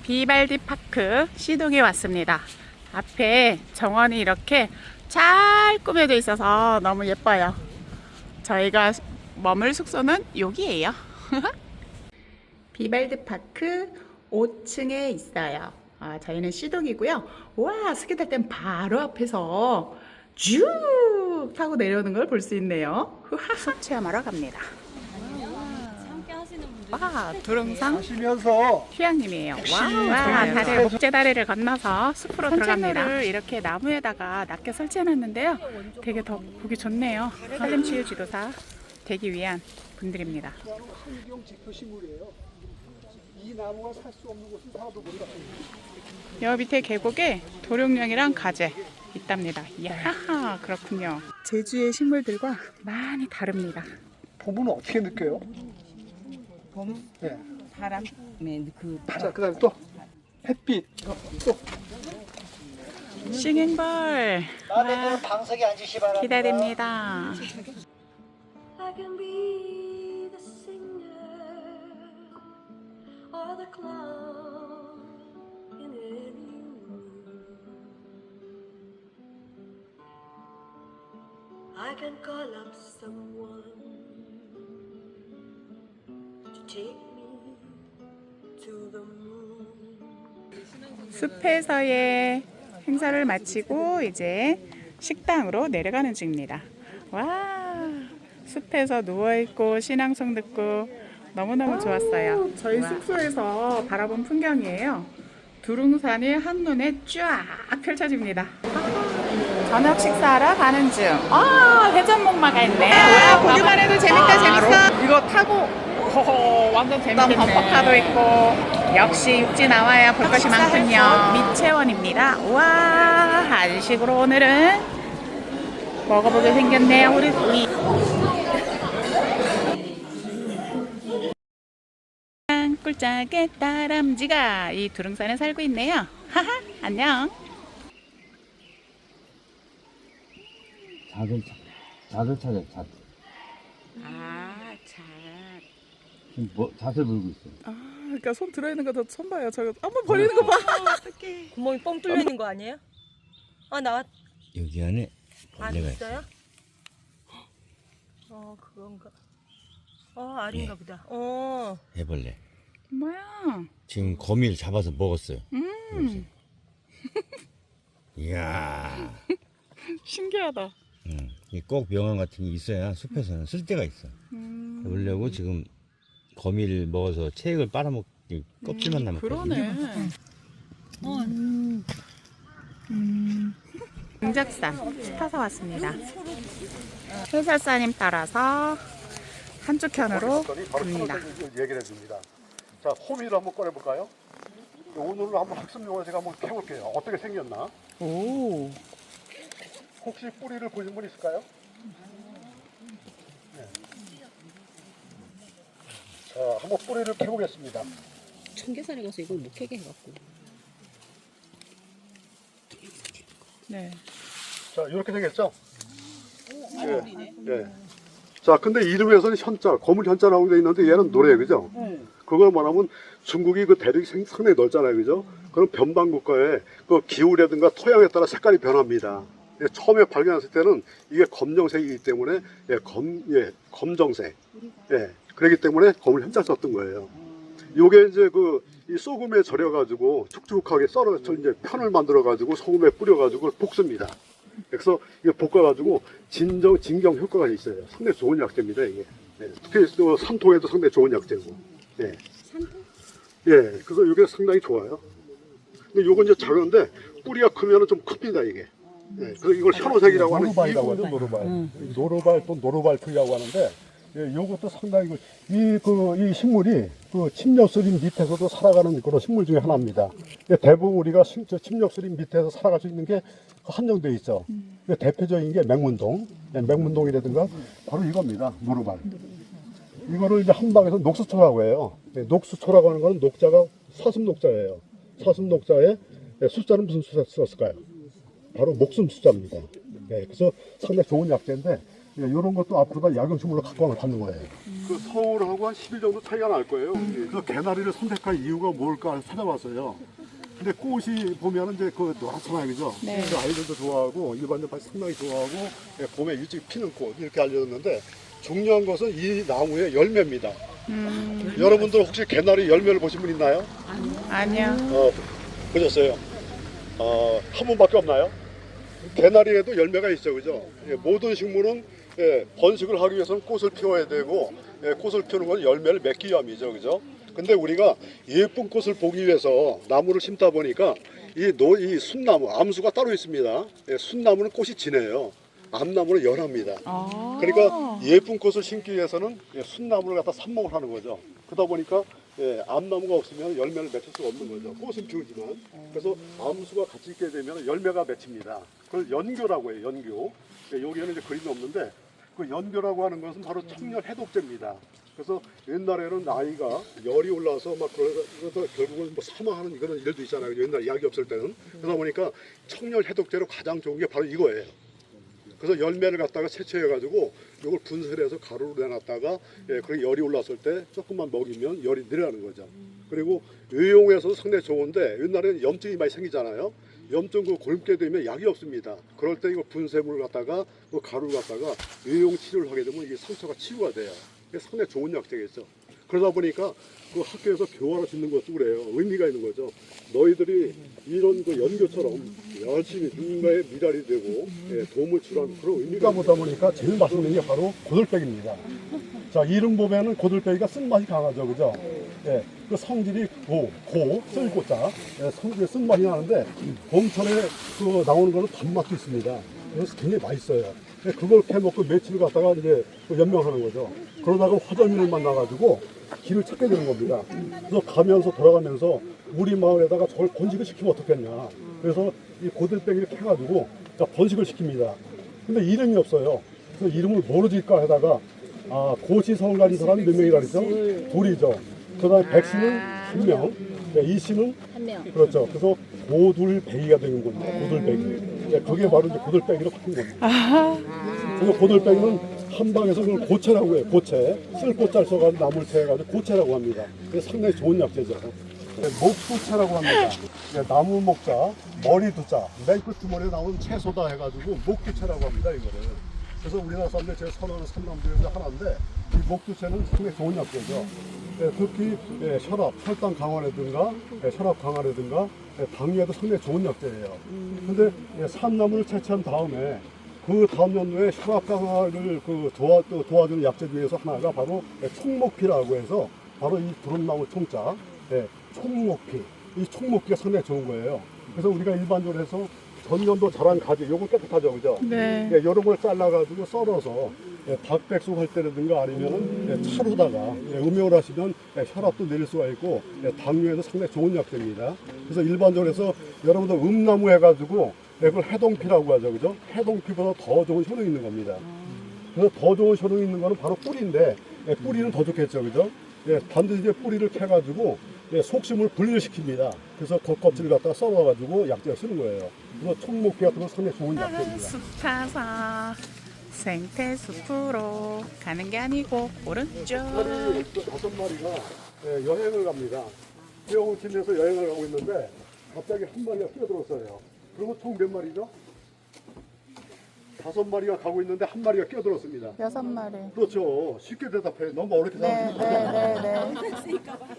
비발디 파크 시동에 왔습니다. 앞에 정원이 이렇게 잘 꾸며져 있어서 너무 예뻐요. 저희가 머물 숙소는 여기예요. 비발디 파크 5층에 있어요. 저희는 시동이고요. 와, 스키 탈 땐 바로 앞에서 쭉 타고 내려오는 걸 볼 수 있네요. 숲 체험하러 갑니다. 와, 두릉상 하시면서 휴양림이에요. 와, 다리, 목재 다리를 건너서 숲으로 들어갑니다. 이렇게 나무에다가 낮게 설치해놨는데요. 되게 더 보기 좋네요. 산림치유지도사 되기 위한 분들입니다. 환경 지표식물이에요. 이 나무가 살 수 없는 곳은 사도 모른다. 여 밑에 계곡에 도룡령이랑 가재 있답니다. 이야, 그렇군요. 제주의 식물들과 많이 다릅니다. 봄은 어떻게 느껴요? 봄? 네. 바람? 네, 자, 그다음에 또 햇빛, 또 싱잉벌 나는 방석에 앉으시 바랍니다. 기다립니다. I can be the singer or the clown in any mood. I can call up someone to take me to the moon. 숲에서의 행사를 마치고 이제 식당으로 내려가는 중입니다. 와, 숲에서 누워있고 신앙송 듣고 너무너무 좋았어요. 저희 숙소에서 바라본 풍경이에요. 두릉산이 한눈에 쫙 펼쳐집니다. 저녁 식사하러 가는 중. 회전목마가 있네. 와, 보기만 해도 재밌다, 재밌어. 이거 타고 완전 재밌겠네. 범퍼카도 있고. 역시 육지 나와야 볼 것이 많군요. 미채원입니다. 와, 한식으로 오늘은 먹어보게 생겼네요. 우리 꿀짝의 다람쥐가 이 두릉산에 살고 있네요. 하하, 안녕. 잣을 찾아, 잣. 잣. 지금 잣을 물고 있어요. 그러니까 손 들어있는 거 더 손 봐요. 저거 한번 버리는 거 봐. 어떡해. 구멍이 뻥 뚫려 있는 거 아니에요? 나왔. 여기 안에 안 벌레가 있어요? 그건가. 알인가 보다. 해벌레. 뭐야? 지금 거미를 잡아서 먹었어요. 이야. 신기하다. 꼭 명함 같은 게 있어야 숲에서는 쓸 데가 있어. 그러려고 지금 거미를 먹어서 체액을 빨아먹기 껍질만 남았거든요. 그러네. 등작산 타서 왔습니다. 해설사님 따라서 한쪽 편으로 갑니다. 얘기를 해줍니다. 자, 호미를 한번 꺼내볼까요? 오늘은 한번 학습용으로 제가 한번 해볼게요. 어떻게 생겼나? 오, 혹시 뿌리를 보신 분 있을까요? 네. 자, 한번 뿌리를 캐보겠습니다. 청계산에 가서 이걸 못 캐게 해갖고. 네. 자, 이렇게 생겼죠? 예. 자, 근데 이름에서는 현자, 거물 현자라고 되어 있는데 얘는 노래, 그죠? 그걸 말하면 중국이 그 대륙이 상당히 넓잖아요, 그죠? 그럼 변방 국가의 그 기후라든가 토양에 따라 색깔이 변합니다. 처음에 발견했을 때는 이게 검정색이기 때문에 검정색. 그렇기 때문에 검을 현자 썼던 거예요. 요게 이제 이 소금에 절여가지고 촉촉하게 썰어서 이제 편을 만들어가지고 소금에 뿌려가지고 볶습니다. 그래서 이게 볶아가지고 진경 효과가 있어요. 상당히 좋은 약재입니다, 이게. 특히 또 산통에도 상당히 좋은 약재고. 산통? 그래서 이게 상당히 좋아요. 근데 요건 이제 작은데 뿌리가 크면은 좀 큽니다, 이게. 그래서 이걸 현호색이라고 하는 노루발이라고 하죠, 노루발. 노루발 또 노루발풀이라고 하는데, 요것도 상당히 이 식물이 침엽수림 밑에서도 살아가는 그런 식물 중에 하나입니다. 대부분 우리가 침엽수림 밑에서 살아갈 수 있는 게 한정되어 있죠. 대표적인 게 맹문동, 맹문동이라든가 바로 이겁니다, 노루발. 이거를 이제 한방에서 녹수초라고 해요. 녹수초라고 하는 거는 녹자가 사슴녹자예요. 사슴녹자에 숫자는 무슨 숫자 썼을까요? 바로 목숨 숫자입니다. 그래서 상당히 좋은 약재인데 이런 것도 앞으로다 약용식물로 갖고 와서 갖는 거예요. 그 서울하고 한 10일 정도 차이가 날 거예요. 그 개나리를 선택한 이유가 뭘까 찾아봤어요. 근데 꽃이 보면은 이제 그 노랗잖아요, 그죠? 네. 그 아이들도 좋아하고 일반인들 상당히 좋아하고 봄에 일찍 피는 꽃 이렇게 알려졌는데 중요한 것은 이 나무의 열매입니다. 여러분들 혹시 개나리 열매를 보신 분 있나요? 아니요. 보셨어요? 한 번밖에 없나요? 개나리에도 열매가 있죠, 그죠? 모든 식물은 번식을 하기 위해서는 꽃을 피워야 되고 꽃을 피우는 건 열매를 맺기 위함이죠, 그죠? 근데 우리가 예쁜 꽃을 보기 위해서 나무를 심다 보니까 이 순나무, 암수가 따로 있습니다. 순나무는 꽃이 진해요. 암나무는 연합니다. 그러니까 예쁜 꽃을 심기 위해서는 순나무를 갖다 삽목을 하는 거죠. 그러다 보니까 암나무가 없으면 열매를 맺힐 수가 없는 거죠. 꽃은 피우지만. 그래서 암수가 같이 있게 되면 열매가 맺힙니다. 그걸 연교라고 해요. 연교. 여기에는 이제 그림이 없는데 그 연교라고 하는 것은 바로 청열 해독제입니다. 그래서 옛날에는 아이가 열이 올라서 막 그러다 결국은 뭐 사망하는 그런 일도 있잖아요. 옛날 약이 없을 때는. 그러다 보니까 청열 해독제로 가장 좋은 게 바로 이거예요. 그래서 열매를 갖다가 채취해가지고 이걸 분쇄를 해서 가루로 내놨다가 그 열이 올랐을 때 조금만 먹이면 열이 내려가는 거죠. 그리고 의용에서도 상당히 좋은데 옛날에는 염증이 많이 생기잖아요. 염증 그 곪게 되면 약이 없습니다. 그럴 때 이거 분쇄물을 갖다가 그 가루를 갖다가 의용 치료를 하게 되면 이게 상처가 치유가 돼요. 이게 상당히 좋은 약재겠죠. 그러다 보니까 그 학교에서 교화로 짓는 것도 그래요. 의미가 있는 거죠. 너희들이 이런 그 연교처럼 열심히 누군가의 미랄이 되고 도움을 주라는 그런 의미가 보다 보니까 제일 맛있는 게 바로 고들빼기입니다. 자, 이름 보면은 고들빼기가 쓴맛이 강하죠, 그죠? 그 성질이 쓸고자, 성질이 쓴맛이 나는데 봄철에 그 나오는 거는 단맛도 있습니다. 그래서 굉장히 맛있어요. 그걸 캐먹고 며칠 갔다가 이제 연명하는 거죠. 그러다가 화전민을 만나가지고 길을 찾게 되는 겁니다. 그래서 가면서 돌아가면서 우리 마을에다가 저걸 번식을 시키면 어떻겠냐. 그래서 이 고들빼기를 캐가지고 번식을 시킵니다. 근데 이름이 없어요. 그래서 이름을 뭐로 지을까 하다가 고시성을 가진 사람이 몇 명이라 그랬죠? 둘이죠. 그 다음에 백씨는 1명, 이씨는 1명. 그렇죠. 그래서 고들빼기가 되는 겁니다. 고들빼기. 그게 바로 이제 고들빼기로 바뀐 겁니다. 그래서 고들빼기는 한방에서 그걸 고체라고 해요. 고체. 쓸고자를 써가지고 나무를 채해가지고 고체라고 합니다. 그래서 상당히 좋은 약재죠. 목두채라고 합니다. 나무 목자, 머리 두자, 맨 끝주머니에 나오는 채소다 해가지고 목두채라고 합니다. 이거를. 그래서 우리나라 사람들 제일 선호하는 삼남두에서 하나인데 이 목두채는 상당히 좋은 약재죠. 특히 혈압, 혈당 강화라든가 혈압 강화라든가 당뇨에도 상당히 좋은 약재예요. 근데 삼나무를 채취한 다음에 그 다음 연도에 혈압 강화를 도와주는 약재 중에서 하나가 바로 총목피라고 해서 바로 이 두릅나무 총자, 총목피. 이 총목피가 상당히 좋은 거예요. 그래서 우리가 일반적으로 해서 전년도 자란 가지, 요거 깨끗하죠, 그죠? 네. 요런 걸 잘라가지고 썰어서 닭백숙 할 때라든가 아니면은 차로다가 음용을 하시면 혈압도 내릴 수가 있고 당뇨에도 상당히 좋은 약재입니다. 그래서 일반적으로 해서 여러분들 음나무 해가지고 그걸 해동피라고 하죠, 그죠? 해동피보다 더 좋은 효능이 있는 겁니다. 그래서 더 좋은 효능이 있는 거는 바로 뿌리인데 뿌리는 더 좋겠죠, 그죠? 반드시 이제 뿌리를 캐가지고 속심을 분리를 시킵니다. 그래서 겉껍질을 갖다가 썰어가지고 약재를 쓰는 거예요. 그래서 총목피 같은 건 상당히 좋은 약재입니다. 숲 타서 생태숲으로 가는 게 아니고 오른쪽. 닭다리 5마리가 여행을 갑니다. 수영팀에서 여행을 가고 있는데 갑자기 한 마리가 끼어들었어요. 그러면 총 몇 마리죠? 5마리가 가고 있는데 한 마리가 끼어들었습니다. 6마리. 그렇죠. 쉽게 대답해. 너무 어렵게 네.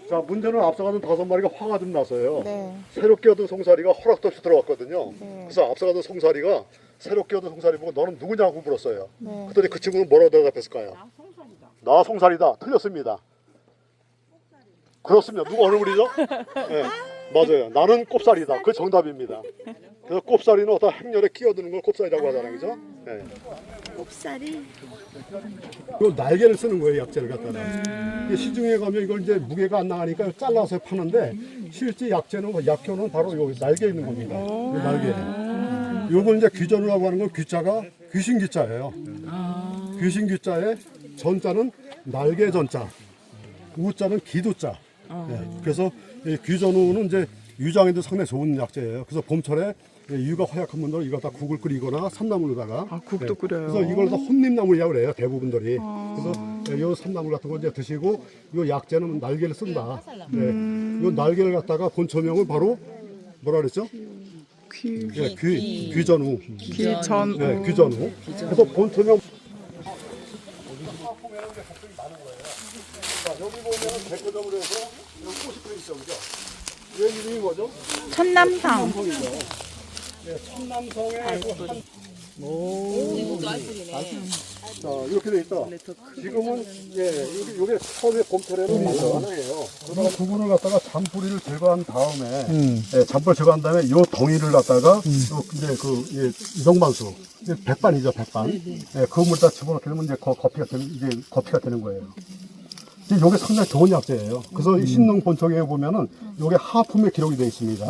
자, 문제는 앞서가는 5마리가 화가 좀 났어요. 네. 새롭게 얻은 송사리가 허락도 없이 들어왔거든요. 네. 그래서 앞서가던 송사리가 새롭게 얻은 송사리 보고 너는 누구냐고 물었어요. 네. 그랬더니 그 친구는 뭐라고 대답했을까요? 나 송사리다. 틀렸습니다. 그렇습니다. 누구 어느 분이죠? 네, 맞아요. 나는 꼽사리다. 그 정답입니다. 그래서 꼽사리는 어떤 행렬에 끼어드는 걸 꼽사리라고 하잖아요. 그죠? 네. 곱살이 이 날개를 쓰는 거예요, 약재를 갖다가. 시중에 가면 이걸 이제 무게가 안 나가니까 잘라서 파는데 실제 약재는 약효는 바로 여기 날개에 있는 겁니다. 이 날개. 요건 이제 귀전이라고 하는 건 귀자가 귀신 귀자예요. 귀신 귀자에 전자는 날개 전자, 우자는 기두자. 그래서 이 귀전우는 이제 유장에도 상당히 좋은 약재예요. 그래서 봄철에 이유가 허약한 분들은 이거 다 국을 끓이거나 삼나물로다가 아, 국도 끓여요. 그래서 이걸 다 혼잎나물이라고 그래요 대부분들이. 그래서 요 삼나물 같은 거 이제 드시고 요 약재는 날개를 쓴다. 요 날개를 갖다가 본초명을 바로 뭐라 그랬죠? 귀전우. 귀전. 네, 귀전우. 그래서 본초명 여기 보면 대표적으로 해서 여기 꽃이 피어 있죠, 그죠? 얘 이름이 뭐죠? 천남성. 네, 천남성의 자, 이렇게 돼 있다. 지금은 요게 처음에 봄철에는 만들어내요. 그다음 두부를 갖다가 잔뿌리를 제거한 다음에 잔뿌리 제거한 다음에 요 덩이를 갖다가 요 이제 그 이동반수 백반이죠, 백반. 그 물에다 집어넣게 되면 이제 거피가 되는 거예요. 요게 상당히 좋은 약재예요. 그래서 이 신농 본청에 보면은 요게 하품에 기록이 되어 있습니다.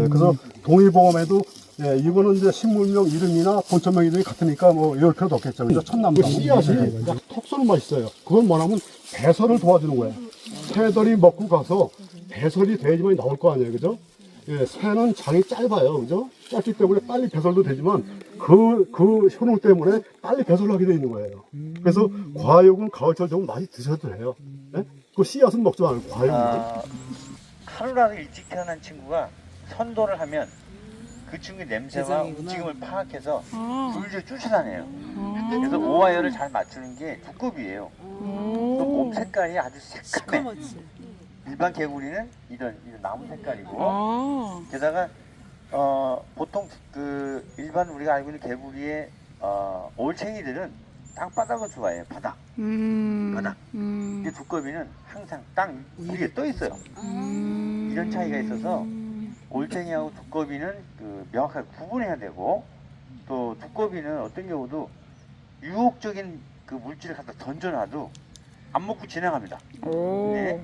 그래서 동의보험에도 이거는 이제 식물명 이름이나 본청명 이름이 같으니까 뭐 이럴 필요도 없겠죠. 그죠? 천남성. 씨앗이 톡 쏘는 맛이 있어요. 그건 뭐냐면 배설을 도와주는 거예요. 새들이 먹고 가서 배설이 돼야지만 나올 거 아니에요. 그죠? 새는 장이 짧아요. 그죠? 짧기 때문에 빨리 배설도 되지만 그 효능 때문에 빨리 배설하게 되어 있는 거예요. 그래서 과육은 가을철 되면 많이 드셔도 돼요. 그 씨앗은 먹지 말고 과육은. 하루라도 일찍 태어난 친구가 선도를 하면 그 친구의 냄새와 움직임을 파악해서 줄줄 쫓아다녀요. 그래서 오와이어를 잘 맞추는 게 두꺼비예요. 또 몸 색깔이 아주 새까매. 일반 개구리는 이런 나무 색깔이고 게다가 보통 그 일반 우리가 알고 있는 개구리의 올챙이들은 땅바닥을 좋아해요. 바닥. 근데 두꺼비는 항상 땅 위에 떠 있어요. 이런 차이가 있어서 올챙이하고 두꺼비는 그 명확하게 구분해야 되고, 또 두꺼비는 어떤 경우도 유혹적인 그 물질을 갖다 던져놔도 안 먹고 지나갑니다. 근데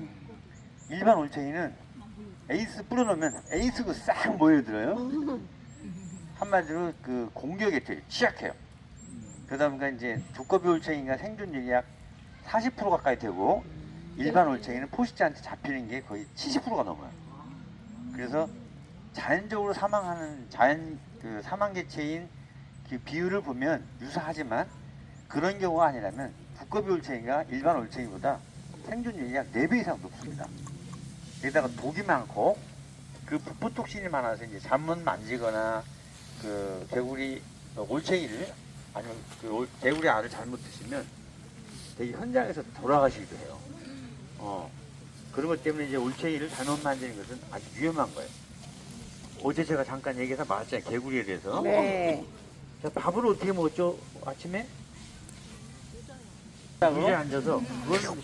일반 올챙이는 에이스 뿌려놓으면 에이스가 싹 모여들어요. 한마디로 그 공격에 되게 취약해요. 그러다 보니까 이제 두꺼비 올챙이가 생존율이 약 40% 가까이 되고, 일반 올챙이는 포식자한테 잡히는 게 거의 70%가 넘어요. 그래서 자연적으로 사망하는 그 사망 개체인 그 비율을 보면 유사하지만, 그런 경우가 아니라면 두꺼비 올챙이가 일반 올챙이보다 생존율이 약 4배 이상 높습니다. 여기다가 독이 많고 그 부포톡신이 많아서 이제 잘못 만지거나 그 개구리 올챙이를 아니면 그 개구리 알을 잘못 드시면 되게 현장에서 돌아가시기도 해요. 그런 것 때문에 이제 올챙이를 잘못 만지는 것은 아주 위험한 거예요. 어제 제가 잠깐 얘기해서 말했잖아요, 개구리에 대해서. 네. 자, 밥을 어떻게 먹었죠, 아침에? 위에 앉아서 그건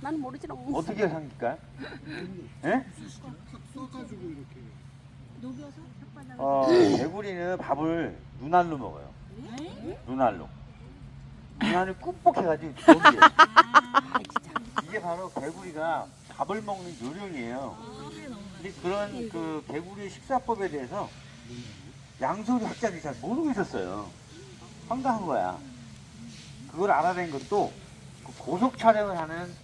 나는 모르지롱. 어떻게 삼길까요? 예? 개구리는 밥을 눈알로 먹어요. 눈알로. 눈알을 꾹꾹 해가지고 여기에. 이게 바로 개구리가 밥을 먹는 요령이에요. 근데 그런 그 개구리의 식사법에 대해서 양소리 학자들이 잘 모르고 있었어요. 황당한 거야. 그걸 알아낸 것도 그 고속 촬영을 하는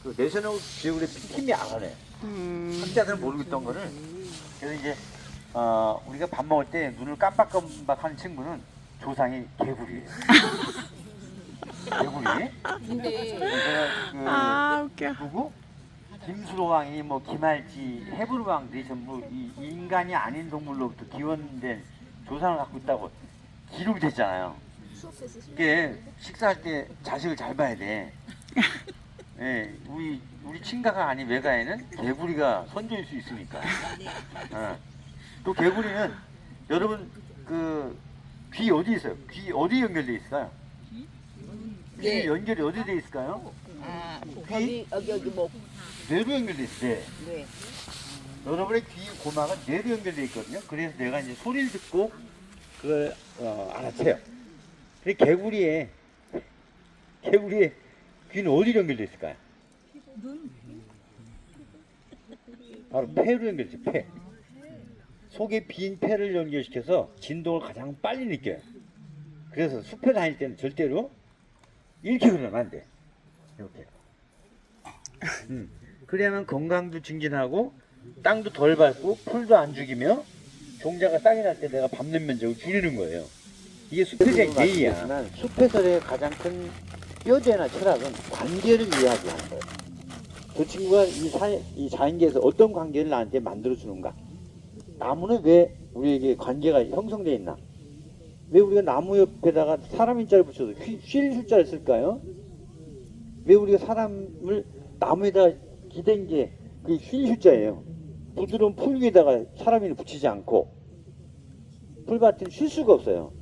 그 내셔널 지오그래피 팀이 알아내. 학자들은 모르고 있던 거를. 그래서 이제 우리가 밥 먹을 때 눈을 깜빡깜빡하는 친구는 조상이 개구리예요. 개구리. 아, 웃겨. 누구? 김수로왕이 뭐 김할지, 해부르왕들이 전부 이 인간이 아닌 동물로부터 기원된 조상을 갖고 있다고 기록이 됐잖아요. 이게 식사할 때 자식을 잘 봐야 돼. 예, 우리 친가가 아닌 외가에는 개구리가 선조일 수 있으니까. 또 개구리는 여러분 그 귀 어디 있어요? 귀 어디 연결돼 있을까요? 귀 연결이 어디 돼 있을까요? 귀? 여기 뭐. 뇌로 연결돼 있어요. 네. 여러분의 귀 고막은 뇌로 연결돼 있거든요. 그래서 내가 이제 소리를 듣고 그걸 알아채요. 근데 개구리의 귀는 어디로 연결돼 있을까요? 바로 폐로 연결돼 있어요. 폐. 속에 빈 폐를 연결시켜서 진동을 가장 빨리 느껴요. 그래서 숲에 다닐 때는 절대로 이렇게 그러면 안 돼. 이렇게. 그래야만 건강도 증진하고 땅도 덜 밟고 풀도 안 죽이며 종자가 싹이 날 때 내가 밟는 면적을 줄이는 거예요. 이게 숲의 예의야. 숲에서의 가장 큰 뼈대나 철학은 관계를 이해하게 하는 거예요. 저 친구가 이 자연계에서 어떤 관계를 나한테 만들어주는가? 나무는 왜 우리에게 관계가 형성되어 있나? 왜 우리가 나무 옆에다가 사람 인자를 붙여서 쉴 숫자를 쓸까요? 왜 우리가 사람을 나무에다가 기댄 게 그 쉴 숫자예요. 부드러운 풀 위에다가 사람을 붙이지 않고 풀밭은 쉴 수가 없어요.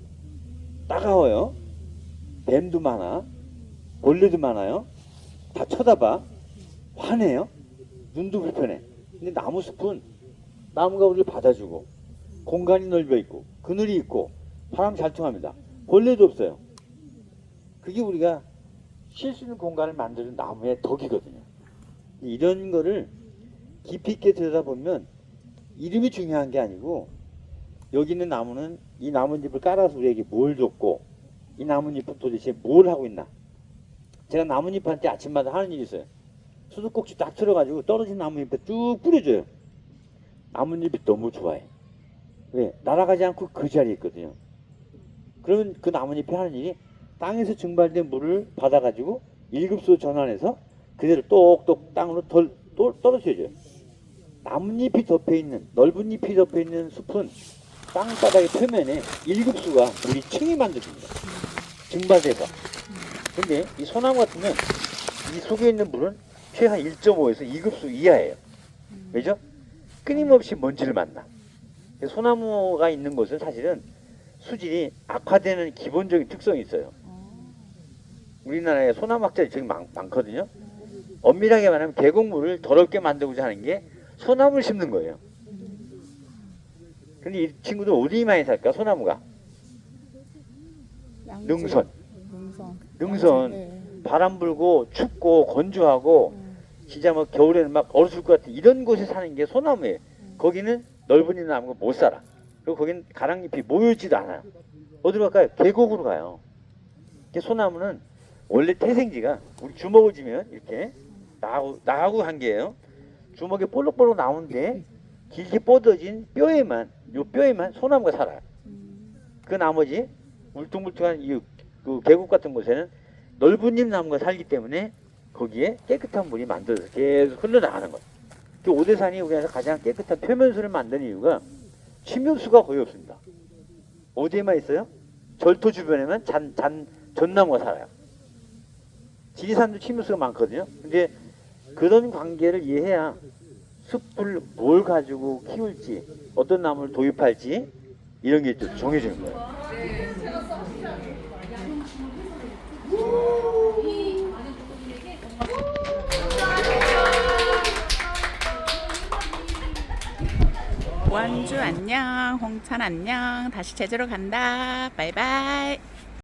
따가워요. 뱀도 많아. 벌레도 많아요. 다 쳐다봐. 화내요. 눈도 불편해. 근데 나무숲은 나무가 우리를 받아주고 공간이 넓어 있고 그늘이 있고 바람 잘 통합니다. 벌레도 없어요. 그게 우리가 쉴 수 있는 공간을 만드는 나무의 덕이거든요. 이런 거를 깊이 있게 들여다보면 이름이 중요한 게 아니고 여기 있는 나무는 이 나뭇잎을 깔아서 우리에게 뭘 줬고 이 나뭇잎은 도대체 뭘 하고 있나. 제가 나뭇잎한테 아침마다 하는 일이 있어요. 수도꼭지 딱 틀어가지고 떨어진 나뭇잎에 쭉 뿌려줘요. 나뭇잎이 너무 좋아해. 왜? 날아가지 않고 그 자리에 있거든요. 그러면 그 나뭇잎이 하는 일이 땅에서 증발된 물을 받아가지고 1급수로 전환해서 그대로 똑똑 땅으로 떨어져줘요. 나뭇잎이 덮여있는, 넓은 잎이 덮여있는 숲은 땅바닥의 표면에 1급수가 물이 층이 만들어집니다. 증발돼서. 근데 이 소나무 같으면 이 속에 있는 물은 최하 1.5에서 2급수 이하예요. 왜죠? 끊임없이 먼지를 만나. 소나무가 있는 곳은 사실은 수질이 악화되는 기본적인 특성이 있어요. 우리나라에 소나무 학자들이 되게 많거든요. 엄밀하게 말하면 계곡물을 더럽게 만들고자 하는 게 소나무를 심는 거예요. 근데 이 친구들 어디 많이 살까? 소나무가 능선. 능선. 바람 불고 춥고 건조하고 진짜 뭐 겨울에는 막 얼어 죽을 것 같은 이런 곳에 사는 게 소나무예요. 거기는 넓은 나무가 못 살아. 그리고 거기는 가랑잎이 모여있지도 않아요. 어디로 갈까요? 계곡으로 가요. 소나무는 원래 태생지가 우리 주먹을 쥐면 이렇게 나하고 한 게예요. 주먹에 볼록볼록 나오는데 길게 뻗어진 뼈에만 소나무가 살아요. 그 나머지 울퉁불퉁한 그 계곡 같은 곳에는 넓은 잎 나무가 살기 때문에 거기에 깨끗한 물이 만들어서 계속 흘러나가는 거예요. 그 오대산이 우리나라에서 가장 깨끗한 표면수를 만드는 이유가 침묘수가 거의 없습니다. 어디에만 있어요? 절토 주변에만 전나무가 살아요. 지리산도 침묘수가 많거든요. 근데 그런 관계를 이해해야 숲을 뭘 가지고 키울지, 어떤 나무를 도입할지 이런 게 좀 정해지는 거예요. 원주 안녕, 홍천 안녕. 다시 제주로 간다. 바이바이.